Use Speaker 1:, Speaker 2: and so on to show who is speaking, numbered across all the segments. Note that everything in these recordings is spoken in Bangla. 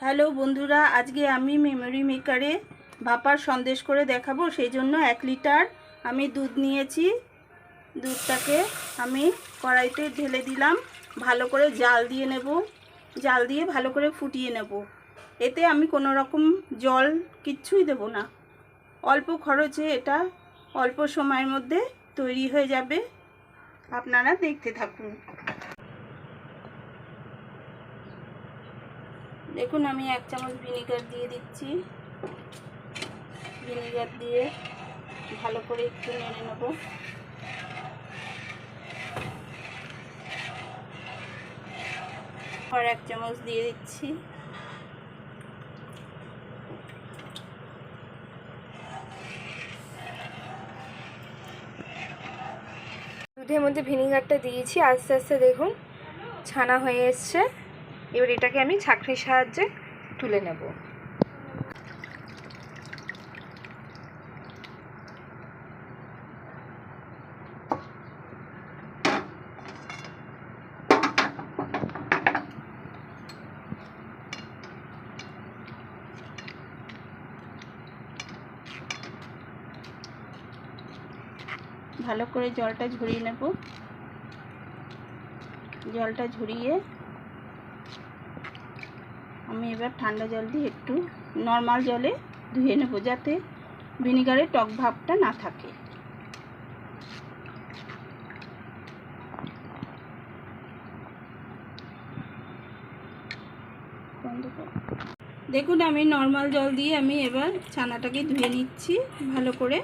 Speaker 1: হ্যালো বন্ধুরা, আজকে আমি মেমোরি মেকারে ভাপার সন্দেশ করে দেখাবো। সেই জন্য 1 লিটার আমি দুধ নিয়েছি। দুধটাকে আমি কড়াইতে ঢেলে দিলাম, ভালো করে জাল দিয়ে নেব। জাল দিয়ে ভালো করে ফুটিয়ে নেব। এতে আমি কোনো রকম জল কিচ্ছুই দেব না। অল্প খরচে এটা অল্প সময়ের মধ্যে তৈরি হয়ে যাবে। আপনারা দেখতে থাকুন। দেখুন, আমি 1 চামচ ভিনেগার দিয়ে দিচ্ছি। ভিনেগার দিয়ে ভালো করে একটু নেড়ে নেব। আর 1 চামচ দিয়ে দিচ্ছি।
Speaker 2: দুধের মধ্যে ভিনেগারটা দিয়েছি, আস্তে আস্তে দেখুন ছানা হয়ে এসছে। এবার এটাকে আমি ছাঁকনির সাহায্যে তুলে নেব।
Speaker 1: ভালো করে জলটা ঝরিয়ে নেব। জলটা ঝরিয়ে আমি এবার ঠান্ডা জল দিয়ে একটু নর্মাল জলে ধুয়ে নেব, যাতে ভিনেগারের টক ভাবটা না থাকে। দেখুন, আমি নর্মাল জল দিয়ে আমি এবার ছানাটাকে ধুয়ে নিচ্ছি ভালো করে।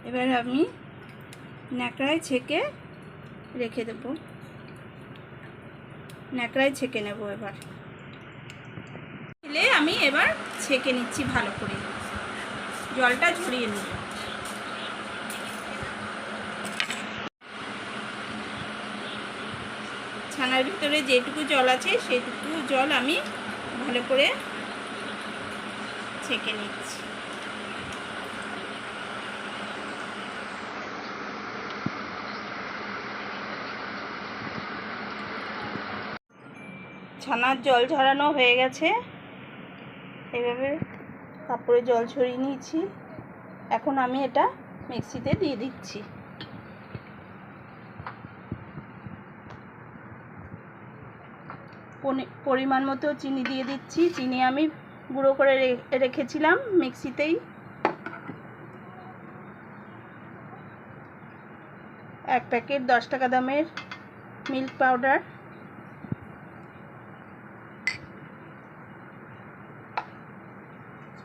Speaker 1: এবার আমি ন্যাকড়ায় ছেঁকে রেখে দেব। ন্যাকড়ায় ছেঁকে নেব। এবার আমি এবার ছেঁকে নিচ্ছি ভালো করে, জলটা ঝরিয়ে নেব। ছানার ভিতরে যেটুকু জল আছে সেটুকু জল আমি ভালো করে ছেঁকে নিচ্ছি। ছানার জল ঝরানো হয়ে গেছে। এভাবে কাপড়ে জল ছড়িয়ে নিয়েছি। এখন আমি এটা মিক্সিতে দিয়ে দিচ্ছি। পরিমাণ মতো চিনি দিয়ে দিচ্ছি। চিনি আমি গুঁড়ো করে রেখেছিলাম মিক্সিতেই। 1 প্যাকেট 10 টাকা দামের মিল্ক পাউডার।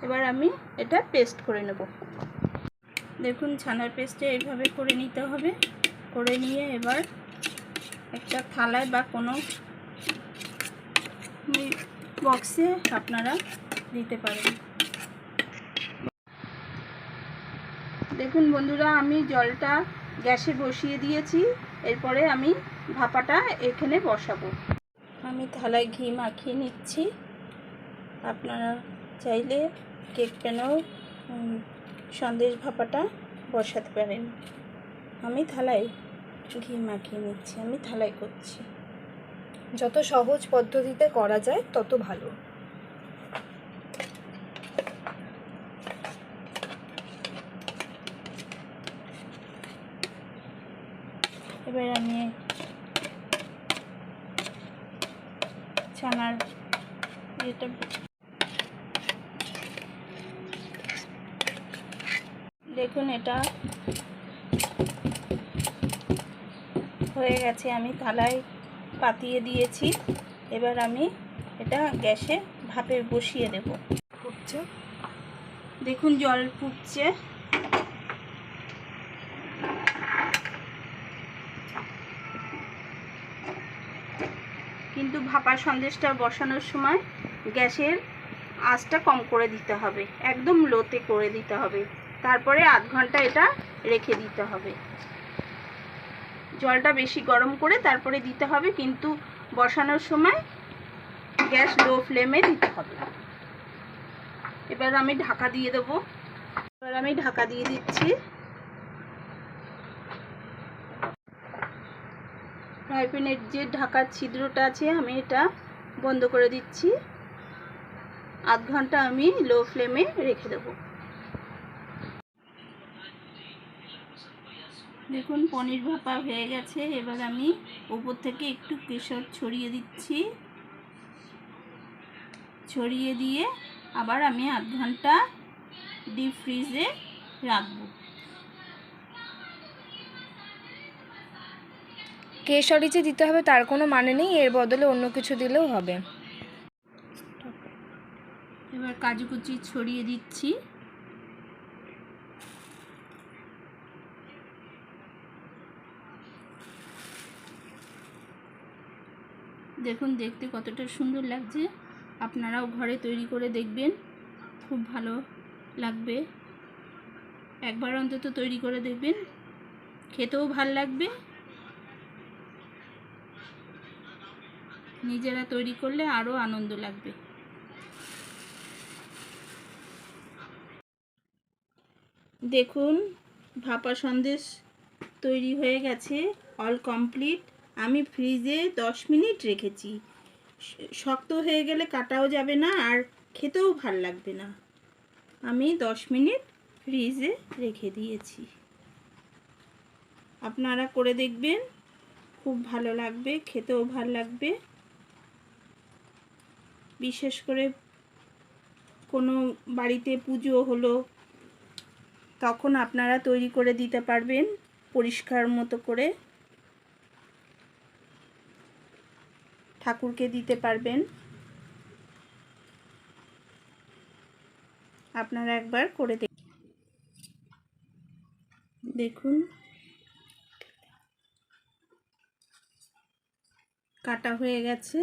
Speaker 1: এবার আমি এটা পেস্ট করে নেব। দেখুন, ছানার পেস্টে এইভাবে করে নিতে হবে। করে নিয়ে এবার একটা থালায় বা কোনো বক্সে আপনারা দিতে পারেন। দেখুন বন্ধুরা, আমি জলটা গ্যাসে বসিয়ে দিয়েছি। এরপরে আমি ভাপাটা এখানে বসাবো। আমি থালায় ঘি মাখিয়ে নিচ্ছি। আপনারা চাইলে কেক প্যানেও সন্দেশ ভাপাটা বসাতে পারেন। আমি থালায় ঘি মাখিয়ে নিচ্ছি। আমি থালায় করছি।
Speaker 2: যত সহজ পদ্ধতিতে করা যায় তত ভালো।
Speaker 1: এবার আমি ছানার এটা দেখুন, এটা হয়ে গেছে। আমি থালায় পাতিয়ে দিয়েছি। এবার আমি এটা গ্যাসে ভাপে বসিয়ে দেব।
Speaker 2: ফুটছে,
Speaker 1: দেখুন জল ফুটছে। কিন্তু ভাপার সন্দেশটা বসানোর সময় গ্যাসের আঁচটা কম করে দিতে হবে, একদম লোতে করে দিতে হবে। তারপরে আধ ঘন্টা এটা রেখে দিতে হবে। জলটা বেশি গরম করে তারপরে দিতে হবে, কিন্তু বসানোর সময় গ্যাস লো ফ্লেমে দিতে হবে। এবার আমি ঢাকা দিয়ে দেবো। এবার আমি ঢাকা দিয়ে দিচ্ছি। ফ্রাই প্যানের যে ঢাকার ছিদ্রটা আছে আমি এটা বন্ধ করে দিচ্ছি। আধ ঘন্টা আমি লো ফ্লেমে রেখে দেবো। দেখুন পনির ভাপা হয়ে গেছে। এবার আমি উপর থেকে একটু কেশর ছড়িয়ে দিচ্ছি। ছড়িয়ে দিয়ে আবার আমি আধ ঘন্টা ডিপ ফ্রিজে রাখবো।
Speaker 2: কেশরি যে দিতে হবে তার কোনো মানে নেই, এর বদলে অন্য কিছু দিলেও হবে।
Speaker 1: এবার কাজু কুচি ছড়িয়ে দিচ্ছি। দেখুন দেখতে কতটা সুন্দর লাগছে। আপনারাও ঘরে তৈরি করে দেখবেন, খুব ভালো লাগবে। একবার অন্তত তৈরি করে দেখবেন, খেতেও ভালো লাগবে। নিজেরা তৈরি করলে আরও আনন্দ লাগবে। দেখুন ভাপা সন্দেশ তৈরি হয়ে গেছে, অল কমপ্লিট। আমি ফ্রিজে 10 মিনিট রেখেছি। শক্ত হয়ে গেলে কাটাও যাবে না আর খেতেও ভাল লাগবে না। আমি 10 মিনিট ফ্রিজে রেখে দিয়েছি। আপনারা করে দেখবেন, খুব ভালো লাগবে, খেতেও ভাল লাগবে। বিশেষ করে কোনো বাড়িতে পুজো হলো তখন আপনারা তৈরি করে দিতে পারবেন পরিষ্কার মতো করে, ঠাকুরকে দিতে পারবেন। আপনারা একবার করে দেখুন। কাটা হয়ে গেছে।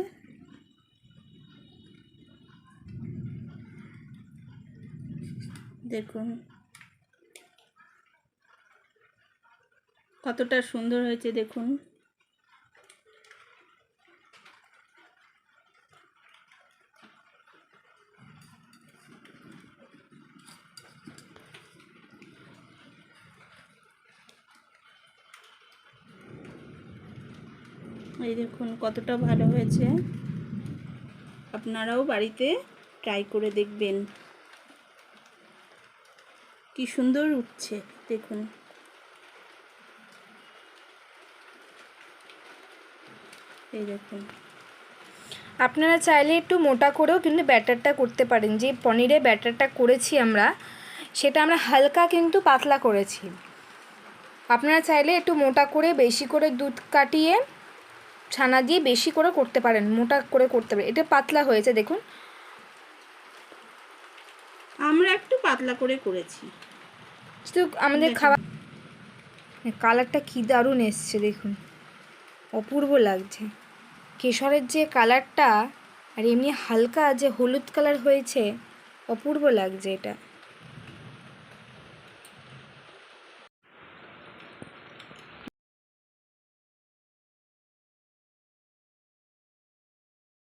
Speaker 1: দেখুন কতটা সুন্দর হয়েছে দেখুন। এই দেখুন কতটা ভালো হয়েছে। আপনারাও বাড়িতে ট্রাই করে দেখবেন। কি সুন্দর উঠছে দেখুন। এই দেখুন।
Speaker 2: আপনারা চাইলে একটু মোটা করেও কিন্তু ব্যাটারটা করতে পারেন। যে পনিরের ব্যাটারটা করেছি আমরা, সেটা আমরা হালকা কিন্তু পাতলা করেছি। আপনারা চাইলে একটু মোটা করে বেশি করে দুধ কাটিয়ে ছানা দিয়ে বেশি করে করতে পারেন, মোটা করে করতে পারেন। এটা পাতলা হয়েছে দেখুন।
Speaker 1: আমরা একটু পাতলা করে করেছি।
Speaker 2: শুধু আমাদের খাওয়া কালারটা কী দারুণ এসছে দেখুন, অপূর্ব লাগছে। কেশরের যে কালারটা আর এমনি হালকা যে হলুদ কালার হয়েছে, অপূর্ব লাগছে এটা।